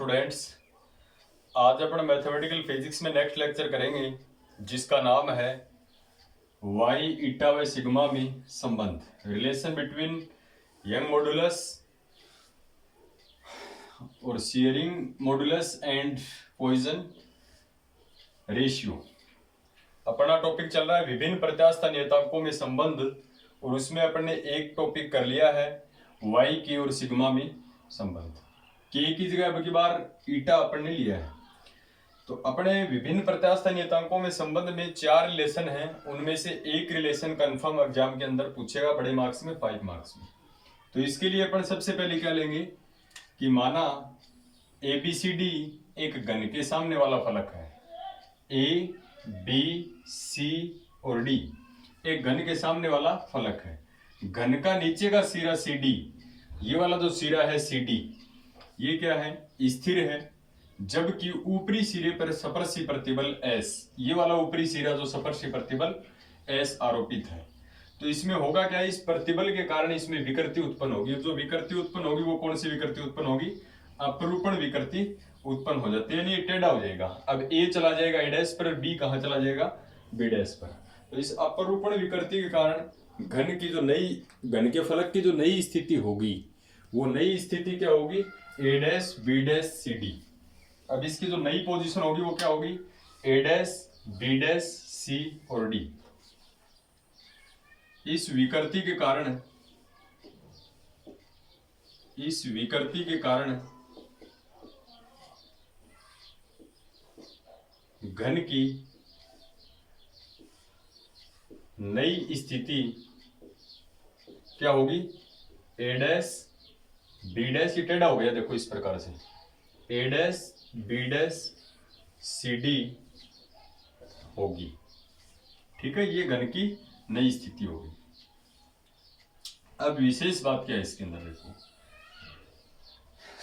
Students, आज अपन mathematical physics में next lecture करेंगे जिसका नाम है वाई ईटा व सिग्मा में संबंध, रिलेशन बिटवीन यंग मॉडुलस और shearing modulus and Poisson ratio. अपना टॉपिक चल रहा है विभिन्न प्रत्यास्थ नियतांकों में संबंध, और उसमें अपन ने एक टॉपिक कर लिया है वाई की और सिग्मा में संबंध। के की जगह अब की बार ईटा अपन ने लिया है। तो अपने विभिन्न प्रत्यास्थ नियतांकों में संबंध में 4 रिलेशन हैं, उनमें से एक रिलेशन कंफर्म एग्जाम के अंदर पूछेगा बड़े मार्क्स में, 5 मार्क्स में। तो इसके लिए अपन सबसे पहले क्या लेंगे कि माना ABCD एक घन के सामने वाला फलक है। A, B, C और D एक घन के सामने वाला फलक है। घन का नीचे का सिरा CD, ये वाला जो सिरा है CD, ये क्या है, स्थिर है, जबकि ऊपरी सिरे पर स्पर्शी प्रतिबल S, ये वाला ऊपरी सिरा जो स्पर्शी प्रतिबल S आरोपित है। तो इसमें होगा क्या, इस प्रतिबल के कारण इसमें विकृति उत्पन्न होगी। जो विकृति उत्पन्न होगी वो कौन सी विकृति उत्पन्न होगी, अपरूपण विकृति उत्पन्न हो जाती है, यानी टेढ़ा हो जाएगा। अब A चला जाएगा A' पर, B कहाँ चला जाएगा, B' पर। तो इस अपरूपण विकृति के कारण घन की जो नई, घन के फलक की जो नई स्थिति होगी, वो नई स्थिति क्या होगी, A', B', CD। अब इसकी जो नई पोजीशन होगी वो क्या होगी, A', B', C और D। इस विकृति के कारण घन की नई स्थिति क्या होगी, A', B' ये टेढ़ा हो गया, देखो इस प्रकार से A', B', CD होगी। ठीक है, ये घन की नई स्थिति होगी। अब विशेष बात क्या है इसके अंदर, देखो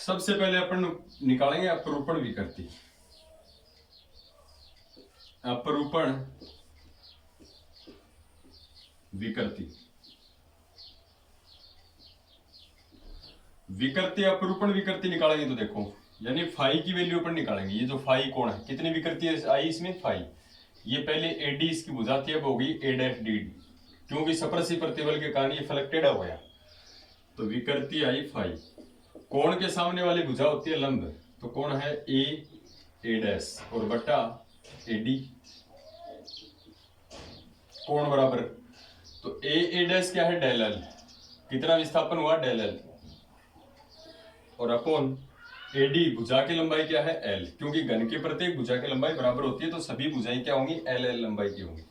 सबसे पहले अपन निकालेंगे अपरूपण विकृति। अपरूपण विकृति अपरूपण विकृति निकालेंगे तो देखो, यानी फाई की वैल्यू अपन निकालेंगे। ये जो फाई कोण है, कितनी विकृति आई इसमें, फाई। ये पहले AD इसकी भुजा थी, अब होगी A', क्योंकि स्पर्शी प्रतिबल के कारण ये फलक टेढ़ा हो गया, तो विकृति आई फाई। कोण के सामने वाली भुजा होती है लंब, तो कोण है A' और बटा AD, कोण बराबर। तो A' क्या है, डेल L, कितना विस्थापन हुआ, डेल L, और अपॉन AD भुजा की लंबाई क्या है, L, क्योंकि घन की प्रत्येक भुजा की लंबाई बराबर होती है, तो सभी भुजाएं क्या होंगी, L लंबाई की होंगी।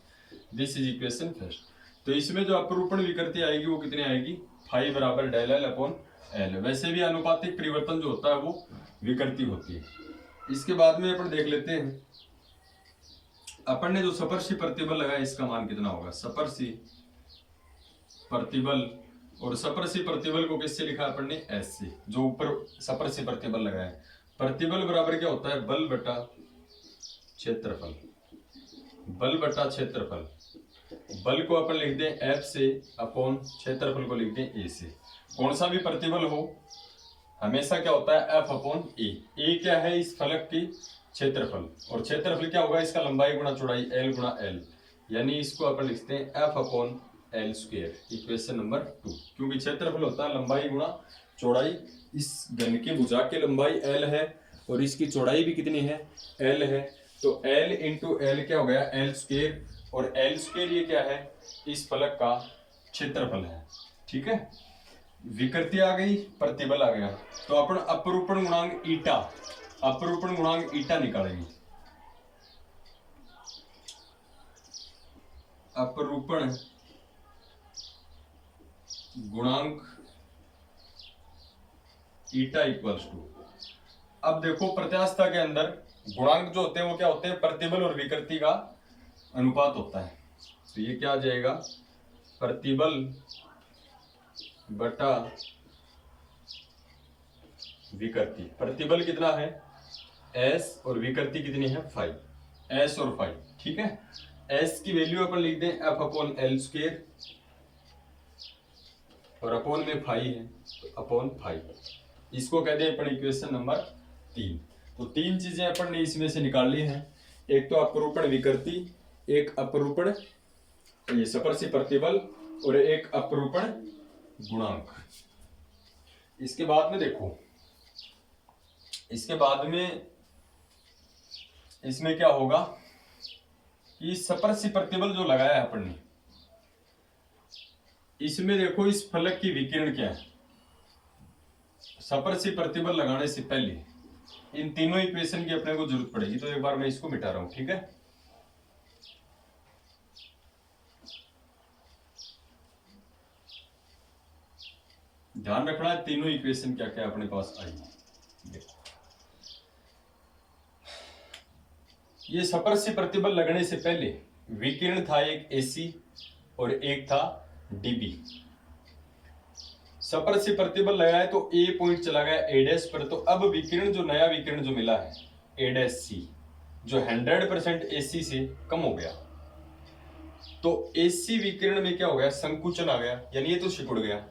This is equation first. तो इसमें जो अपरूपण विकृति आएगी वो कितनी आएगी, फाई बराबर डेल L अपॉन L। वैसे भी अनुपातिक परिवर्तन जो होता है वो विकृति होती है। इसके बाद में अपन देख लेते हैं, अपन ने जो स्पर्शी प्रतिबल लगाया इसका मान कितना होगा, स्पर्शी प्रतिबल, और स्पर्शी प्रतिबल को किससे लिखा अपन ने, S से, जो ऊपर स्पर्शी प्रतिबल लगाया है। प्रतिबल बराबर क्या होता है, बल बटा क्षेत्रफल, बल बटा क्षेत्रफल। बल को अपन लिख दें F से, अपॉन क्षेत्रफल को लिख दें A से। कौन सा भी प्रतिबल हो हमेशा क्या होता है, F अपॉन A। A क्या है, इस फलक की क्षेत्रफल, और क्षेत्रफल क्या होगा, इसका लंबाई गुणा चौड़ाई, L गुणा L, यानी इसको अपन लिखते हैं F upon L square, equation number 2। क्योंकि क्षेत्रफल होता है लंबाई गुणा चौड़ाई। इस घन की भुजा की लंबाई L है और इसकी चौड़ाई भी कितनी है, L है, तो L इंटू L क्या हो गया, L स्क्वायर, और L स्क्वायर ये क्या है, इस फलक का क्षेत्रफल है। ठीक है, विकृति आ गई, प्रतिबल आ गया, तो अपन अपरूपण गुणांक ईटा, अपरूपण गुणांक ईटा निकालेंगे। अपरूपण गुणांक ईटा इक्वल्स टू, अब देखो प्रत्यास्थता के अंदर गुणांक जो होते हैं वो क्या होते हैं, प्रतिबल और विकृति का अनुपात होता है। तो ये क्या आ जाएगा, प्रतिबल बटा विकृति। प्रतिबल कितना है, S, और विकृति कितनी है, फाई, S और फाई। ठीक है, S की वैल्यू अपन लिख दें F अपॉन L स्क्वायर, और अपॉन में फाई है तो अपॉन फाई, इसको कहते हैं अपन इक्वेशन नंबर 3। तो 3 चीजें अपन ने इसमें से निकाल ली हैं। एक तो अपरूपण विकृति, एक अपरूपण ये सपर्शी प्रतिबल और एक अपरूपण गुणांक। इसके बाद में देखो, इसके बाद में इसमें क्या होगा कि सपर्शी प्रतिबल जो लगाया है अपन ने, इसमें देखो इस फलक की विकिरण क्या है। सपर्शी प्रतिबल लगाने से पहले इन तीनों इक्वेशन की अपने को जरूरत पड़ेगी। तो एक बार मैं इसको मिटा रहा हूं, ठीक है। ध्यान रखना है तीनों इक्वेशन क्या क्या अपने पास आई। देखो ये सपर्शी प्रतिबल लगने से पहले विकिरण था एक एसी और एक था डीबी। सपर्शी प्रतिबल लगाया तो ए पॉइंट चला गया ए डैश पर। तो अब विकिरण जो नया विकिरण जो मिला है ए डैश सी, जो 100% एसी से कम हो गया। तो एसी विकिरण में क्या हो गया, संकुचन आ गया, यानी ये तो सिकुड़ गया।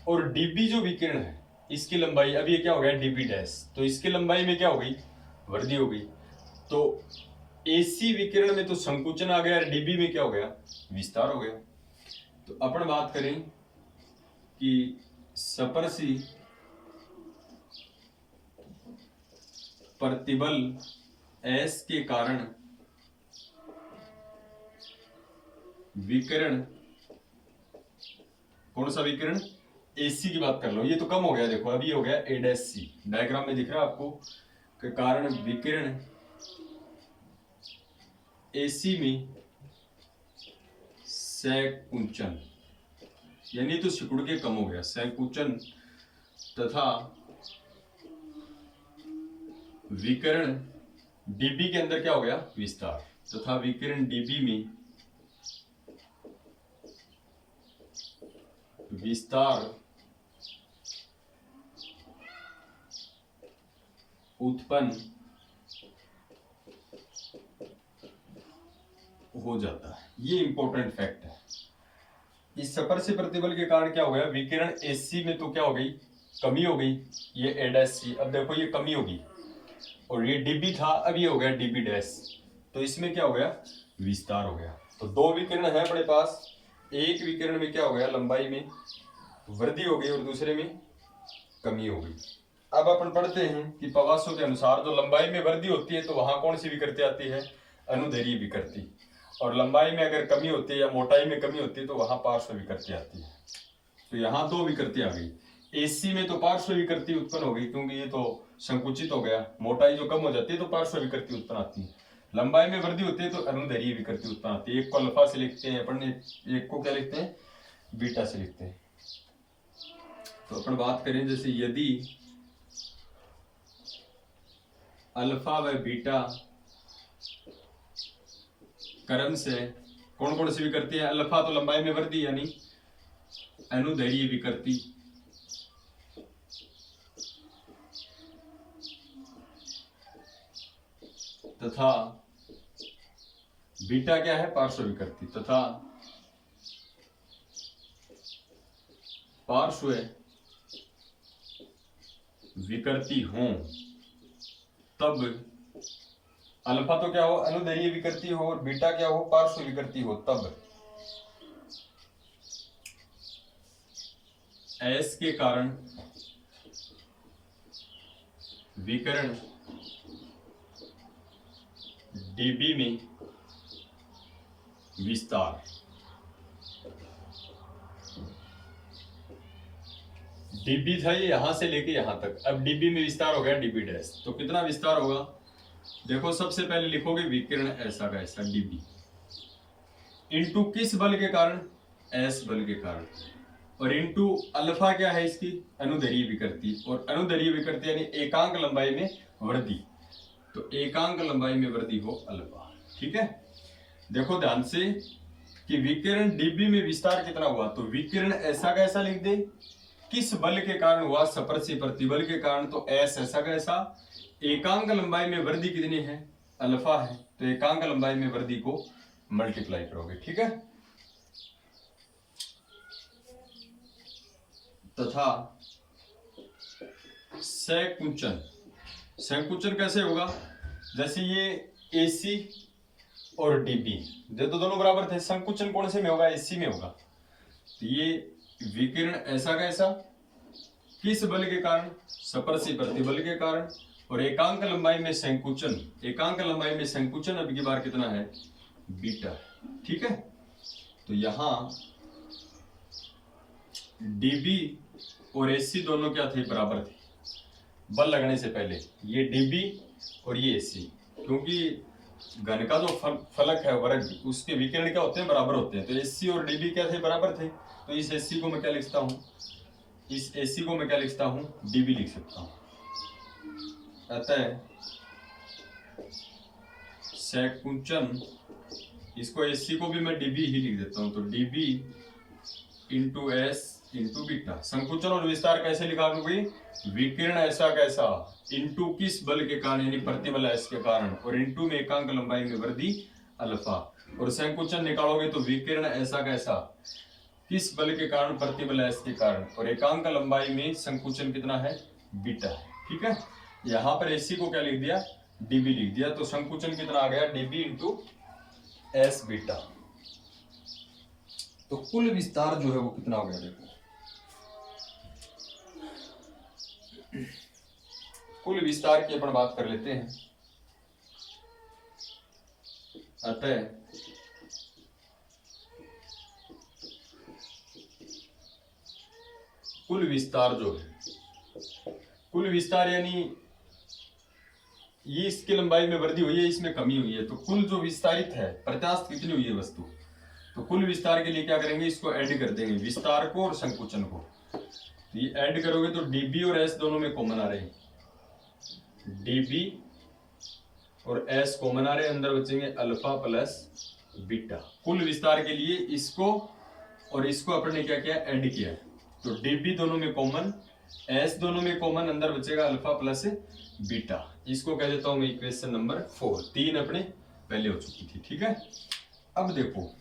और डीबी जो विकिरण है इसकी लंबाई, अब ये क्या हो गया डीबी डैश, तो इसकी लंबाई में क्या हो गई, वृद्धि हो गई। तो एसी विकिरण में तो संकुचन आ गया और डीबी में क्या हो गया, विस्तार हो गया। तो अपन बात करें कि सपर्शी प्रतिबल एस के कारण विकिरण, कौन सा विकिरण, एसी की बात कर लो, ये तो कम हो गया। देखो अभी हो गया ए डैश सी, डायग्राम में दिख रहा है आपको के कारण विकिरण एसी में संकुचन, यानी तो सिकुड़ के कम हो गया, संकुचन तथा विकिरण डीबी के अंदर क्या हो गया, विस्तार, तथा विकिरण डीबी में विस्तार उत्पन्न हो जाता है। ये इंपॉर्टेंट फैक्ट है। इस सपर्शी प्रतिबल के कारण क्या हो गया, विकिरण एसी में तो क्या हो गई, कमी हो गई, ये ए डैश सी, अब देखो ये कमी होगी। और ये डीबी था, अब ये हो गया डीबी डैश, तो इसमें क्या हो गया, विस्तार हो गया। तो दो विकिरण है अपने पास, एक विकिरण में क्या हो गया, लंबाई में वृद्धि हो गई और दूसरे में कमी हो गई। अब अपन पढ़ते हैं कि पवासो के अनुसार जो लंबाई में वृद्धि होती है तो वहां कौन सी विकृति आती है, अनुदैर्घ्य विकृति। और लंबाई में अगर कमी होती है या मोटाई में कमी होती है तो वहां पार्श्व विकृति आती है। तो यहाँ दो विकृति आ गई। एसी में तो पार्श्व विकृति उत्पन्न हो गई क्योंकि ये तो संकुचित हो गया, मोटाई जो कम हो जाती है तो पार्श्व विकृति उत्पन्न आती है। लंबाई में वृद्धि होती है तो अनुदैर्घ्य विकृति उत्पन्न आती है। एक को अल्फा से लिखते हैं अपन, एक को क्या लिखते हैं, बीटा से लिखते हैं। तो अपन बात करें जैसे यदि अल्फा व बीटा क्रम से कौन कौन सी विकृति है, अल्फा तो लंबाई में वृद्धि यानी अनुदैर्घ्य विकृति, तथा बीटा क्या है, पार्श्व विकृति, तथा पार्श्व विकृति हो तब अल्फा तो क्या हो, अनुदैर्घ्य विकृति हो, और बीटा क्या हो, पार्श्व विकृति हो, तब एस के कारण विकिरण डीबी में विस्तार, डीबी था ये यहां से लेके यहां तक, अब डीबी में विस्तार हो गया डीबी डैश। तो कितना विस्तार होगा, देखो सबसे पहले लिखोगे विकिरण ऐसा का ऐसा डीबी इनटू किस बल के कारण, एस बल के कारण, और इनटू अल्फा क्या है इसकी, अनुदैर्घ्य विकृति, और अनुदैर्घ्य विकृति यानी एकांक लंबाई में वृद्धि, तो एकांक लंबाई में वृद्धि हो अल्फा। ठीक है, देखो ध्यान से कि विकिरण डीबी में विस्तार कितना हुआ, तो विकिरण ऐसा का ऐसा लिख दे, किस बल के कारण हुआ, सपर्शी प्रतिबल के कारण, तो एस ऐसा का ऐसा, एकांक लंबाई में वृद्धि कितनी है, अल्फा है, तो एकांक लंबाई में वृद्धि को मल्टीप्लाई करोगे। ठीक है, तथा संकुचन संकुचन कैसे होगा, जैसे ये AC और DB ये तो दोनों बराबर थे, संकुचन कौन से में होगा, AC में होगा। तो ये विकिरण ऐसा कैसा किस बल के कारण, स्पर्शी प्रतिबल के कारण, और एकांक लंबाई में संकुचन, एकांक लंबाई में संकुचन अब की बार कितना है, बीटा। ठीक है, तो यहां DB और AC दोनों क्या थे, बराबर थे बल लगने से पहले, ये DB और ये AC, क्योंकि घन का जो फलक है वर्ग, उसके विकिरण क्या होते हैं, बराबर होते हैं। तो AC और DB क्या थे, बराबर थे। तो इस AC को मैं क्या लिखता हूँ, इस AC को मैं क्या लिखता हूँ, DB लिख सकता हूँ। अतः संकुचन, इसको AC को भी मैं DB ही लिख देता हूँ, तो DB into S into beta. संकुचन और विस्तार कैसे लिखा कोई, विकिरण ऐसा कैसा इंटू किस बल के कारण, यानी प्रतिबल S के कारण, और इंटू में एकांक लंबाई में वृद्धि अल्फा। और संकुचन निकालोगे तो विकिरण ऐसा कैसा किस बल के कारण, प्रतिबल S के कारण, और एकांक लंबाई में संकुचन कितना है, बीटा है। ठीक है, यहाँ पर AC को क्या लिख दिया, DB लिख दिया, तो संकुचन कितना आ गया, DB इंटू S बीटा। तो कुल विस्तार जो है वो कितना हो गया, देखो कुल विस्तार की अपन बात कर लेते हैं। अतः कुल विस्तार जो है, कुल विस्तार यानी ये इसकी लंबाई में वृद्धि हुई है, इसमें कमी हुई है, तो कुल जो विस्तारित है, प्रत्यास्थ कितनी हुई है वस्तु। तो कुल विस्तार के लिए क्या करेंगे, इसको ऐड कर देंगे, विस्तार को और संकुचन को। तो ये ऐड करोगे तो DB और S दोनों में कॉमन आ रहे हैं, DB और S कॉमन आ रहे हैं, अंदर बचेंगे अल्फा प्लस बीटा। कुल विस्तार के लिए इसको और इसको अपन ने क्या किया, ऐड किया। तो DB दोनों में कॉमन, S दोनों में कॉमन, अंदर बचेगा अल्फा प्लस बीटा। इसको कह देता हूं मैं इक्वेशन नंबर 4। 3 अपने पहले हो चुकी थी। ठीक है, अब देखो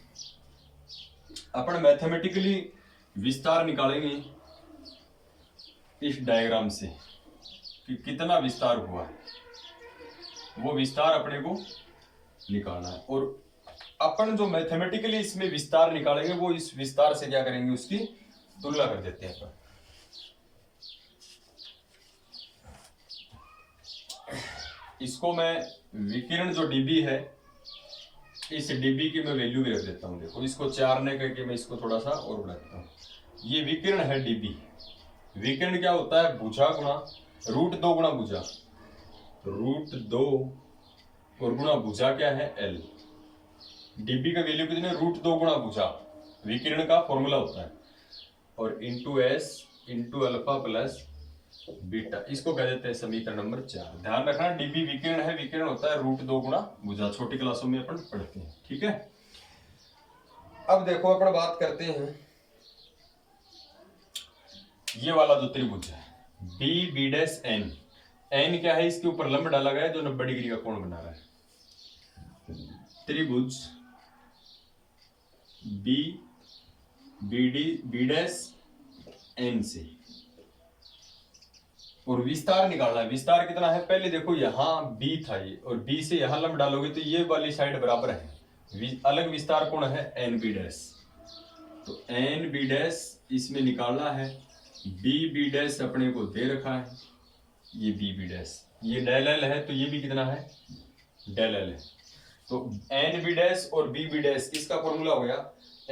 अपन मैथमेटिकली विस्तार निकालेंगे इस डायग्राम से कि कितना विस्तार हुआ है, वो विस्तार अपने को निकालना है। और अपन जो मैथमेटिकली इसमें विस्तार निकालेंगे वो इस विस्तार से क्या करेंगे, उसकी तुलना कर देते हैं अपन। इसको मैं विकिरण जो DB है, इस DB की मैं वैल्यू भी रख देता हूं। देखो इसको 4 ने करके मैं इसको थोड़ा सा और बढ़ा देता हूं। ये विकिरण है DB। विकिरण क्या होता है, भुजा गुणा √2 गुणा भुजा, √2 और गुणा भुजा क्या है, L। DB का वैल्यू कितने, √2 गुणा भुजा, विकिरण का फॉर्मूला होता है, और into S into alpha plus beta. इसको कह देते हैं समीकरण नंबर 4। ध्यान रखना DB विकिरण है, विकिरण होता है √2 गुणा भुजा, छोटी क्लासों में अपन पढ़ते हैं। ठीक है, अब देखो अपन बात करते हैं ये वाला जो त्रिभुज है BB' N क्या है, इसके ऊपर लंब डाला गया है जो 90 डिग्री का कोण बना रहा है। त्रिभुज BB' से, और विस्तार निकालना है। विस्तार कितना है, पहले देखो यहाँ B था ये, और B से यहाँ लंब डालोगे तो ये वाली साइड बराबर है। अलग विस्तार कौन है, NB'। तो NB' इसमें निकालना है। BB' अपने को दे रखा है, ये BB', ये डेल L है, तो ये भी कितना है, डेल L है। तो NB' और BB' इसका फॉर्मूला हो गया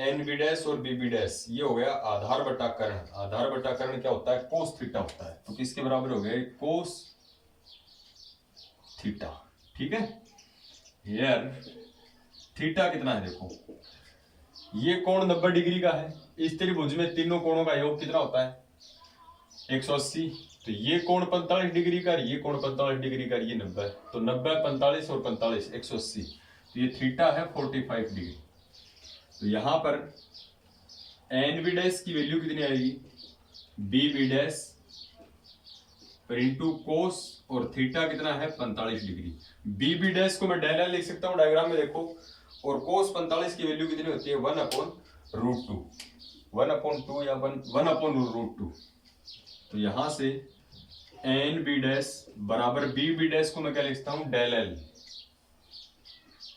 NB' और BB', ये हो गया आधार बटा कर्ण। आधार बटा कर्ण क्या होता है, कोस थीटा होता है। तो किसके बराबर हो गया, कोस थीटा। ठीक है, यार थीटा कितना है, देखो ये कोण 90 डिग्री का है। इस त्रिभुज में तीनों कोणों का योग कितना होता है, 180। तो ये कोण 45 डिग्री का, ये कोण 45 डिग्री का, ये 90। तो 90 45 और 45 180, तो ये थीटा है 45 डिग्री। तो यहां पर NB' की वैल्यू कितनी आएगी, BB' पर इंटू कोस, और थीटा कितना है 45 डिग्री। BB' को मैं डेल L लिख सकता हूं डायग्राम में, देखो। और कोस 45 की वैल्यू कितनी होती है, 1/√2, 1/2 या 1/√2। तो यहां से एन बी डैश बराबर बी डैश को मैं क्या लिखता हूं, डेल एल,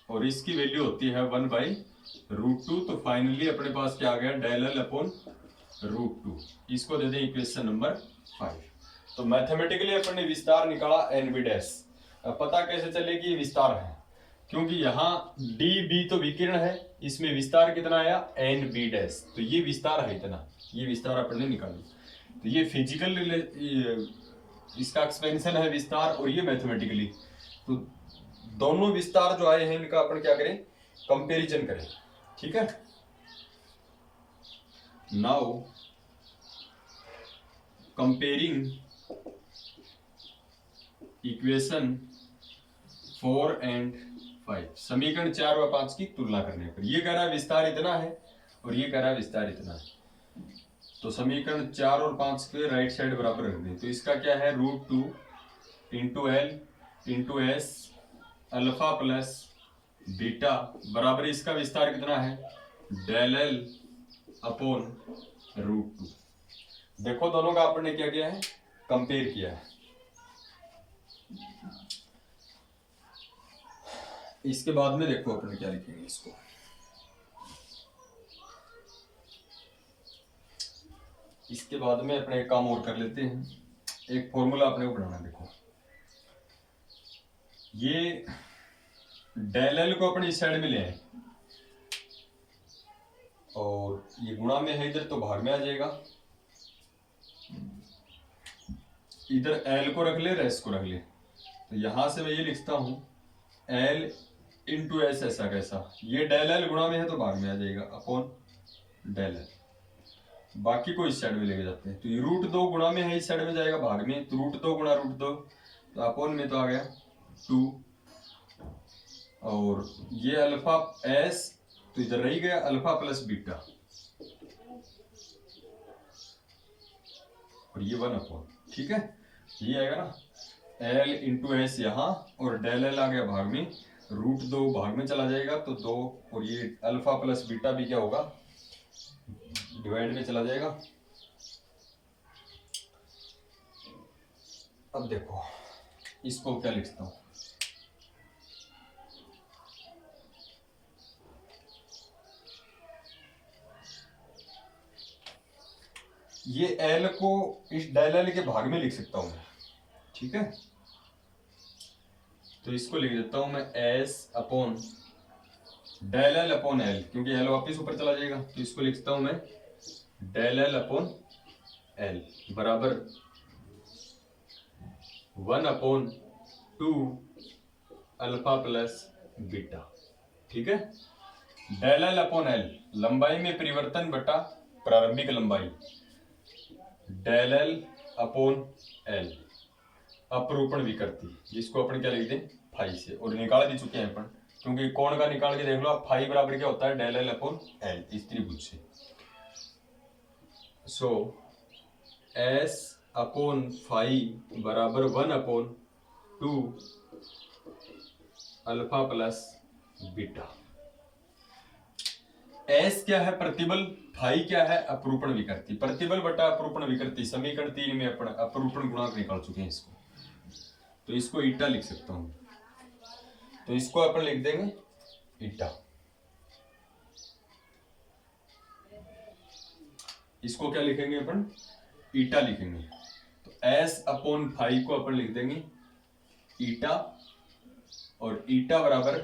और इसकी वैल्यू होती है 1/√2। तो फाइनली अपने पास क्या आ गया, डेल एल अपॉन √2। इसको दे दें इक्वेशन नंबर 5। तो मैथमेटिकली अपन ने विस्तार निकाला एन बी डैश। अब पता कैसे चले कि ये विस्तार है, क्योंकि यहाँ डी बी तो विकिरण है, इसमें विस्तार कितना आया, एन बी डैश, तो ये विस्तार है इतना, ये विस्तार अपन ने निकाली। तो ये फिजिकल इसका एक्सपेंशन है विस्तार, और ये मैथमेटिकली। तो दोनों विस्तार जो आए हैं इनका अपन क्या करें, कंपैरिजन करें, ठीक है। नाउ कंपेयरिंग इक्वेशन 4 एंड 5, समीकरण 4 व 5 की तुलना करने पर। ये कह रहा है विस्तार इतना है और ये कह रहा है विस्तार इतना है। तो समीकरण 4 और 5 के राइट साइड बराबर रख दें। तो इसका क्या है, √2 into L into S alpha plus beta बराबर इसका विस्तार कितना है, डेल एल अपॉन √2। देखो दोनों का आपने क्या किया है, कंपेयर किया है। इसके बाद में देखो अपन क्या लिखेंगे इसको, इसके बाद में अपने एक काम और कर लेते हैं। एक फॉर्मूला अपने को बनाना, देखो ये डेल एल को अपने इस साइड में ले आए और ये गुणा में है इधर, तो भाग में आ जाएगा। इधर एल को रख ले, एस को रख ले, तो यहां से मैं ये लिखता हूं एल इंटू एस, ऐसा कैसा, ये डेल एल गुणा में है तो भाग में आ जाएगा अपॉन डेल एल। बाकी को इस साइड में लेके जाते हैं, तो ये √2 गुणा में है, इस साइड में जाएगा भाग में, तो √2 गुणा √2, तो अपॉन में तो आ गया 2, और ये अल्फा एस तो इधर रह गया अल्फा प्लस बीटा, और ये 1 अपॉन, ठीक है, ये आएगा ना एल इंटू एस यहाँ, और डेल एल आ गया भाग में, √2 भाग में चला जाएगा तो 2, और ये अल्फा प्लस बीटा भी क्या होगा, डिवाइड में चला जाएगा। अब देखो इसको क्या लिखता हूं, ये एल को इस डेल एल के भाग में लिख सकता हूं मैं, ठीक है। तो इसको लिख देता हूं मैं S upon del L upon L, क्योंकि एल वापिस ऊपर चला जाएगा, तो इसको लिखता हूं मैं डेल एल अपॉन एल बराबर 1/2 अल्फा प्लस बीटा, ठीक है। डेल एल अपॉन एल लंबाई में परिवर्तन बटा प्रारंभिक लंबाई, डेल एल अपॉन एल अपरूपण विकृति, जिसको अपन क्या लिख दें फाई से, और निकाल भी चुके हैं अपन, क्योंकि कोण का निकाल के देख लो आप, फाई बराबर क्या होता है, डेल एल अपॉन एल इस त्रिभुज से। सो एस अपॉन फाई बराबर 1/2 अल्फा प्लस बीटा। एस क्या है, प्रतिबल, फाई क्या है, अपरूपण विकृति। प्रतिबल बटा अपरूपण विकृति समीकरण 3 में अपन अपरूपण गुणांक निकाल चुके हैं इसको, तो इसको ईटा लिख सकता हूं, तो इसको अपन लिख देंगे ईटा। इसको क्या लिखेंगे अपन, ईटा लिखेंगे। तो एस अपॉन फाई को अपन लिख देंगे ईटा, और ईटा बराबर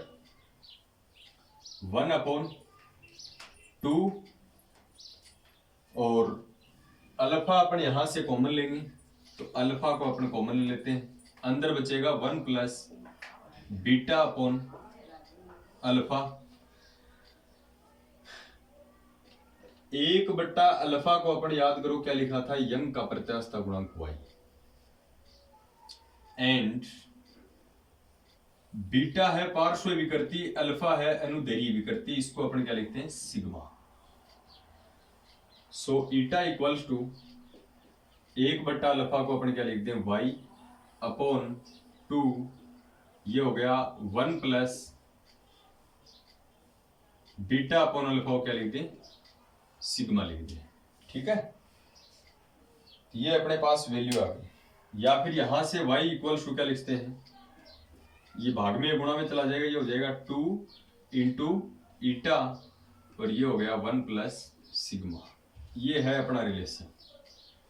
1/2, और अल्फा अपन यहां से कॉमन लेंगे, तो अल्फा को अपन कॉमन ले लेते हैं, अंदर बचेगा 1 प्लस बीटा अपॉन अल्फा, 1/अल्फा को अपन याद करो क्या लिखा था, यंग का प्रत्यास्थ गुणांक y, एंड बीटा है पार्श्व विकृति, अल्फा है अनुदैर्घ्य विकृति, इसको अपन क्या लिखते हैं sigma. So eta equals to 1/अल्फा को अपन क्या लिख दें y अपॉन 2, ये हो गया 1 प्लस बीटा अपॉन अल्फा को क्या लिख दें सिग्मा लिख दें, ठीक है। ये अपने पास वैल्यू आ गई। या फिर यहां से y इक्वल्स टू क्या लिखते हैं, ये भाग में गुणा में चला जाएगा, ये हो जाएगा 2 इंटू ईटा और ये हो गया 1 प्लस सिग्मा। ये है अपना रिलेशन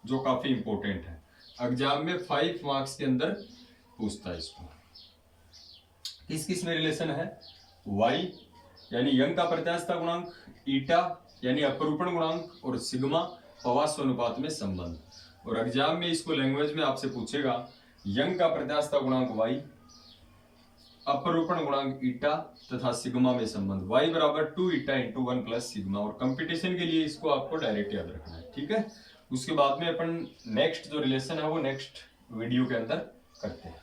जो काफी इंपॉर्टेंट है, एग्जाम में 5 मार्क्स के अंदर पूछता है इसको। किस किस में रिलेशन है, y यानी यंग का प्रत्यास्थता गुणांक, ईटा यानी अपरूपण गुणांक और सिग्मा पवास्व अनुपात में संबंध। और एग्जाम में इसको लैंग्वेज में आपसे पूछेगा यंग का प्रत्यास्थता गुणांक y, अपरूपण गुणांक ईटा तथा सिग्मा में संबंध, y बराबर 2 ईटा इंटू 1 प्लस सिग्मा। और कंपटीशन के लिए इसको आपको डायरेक्ट याद रखना है, ठीक है। उसके बाद में अपन नेक्स्ट जो रिलेशन है वो नेक्स्ट वीडियो के अंदर करते हैं।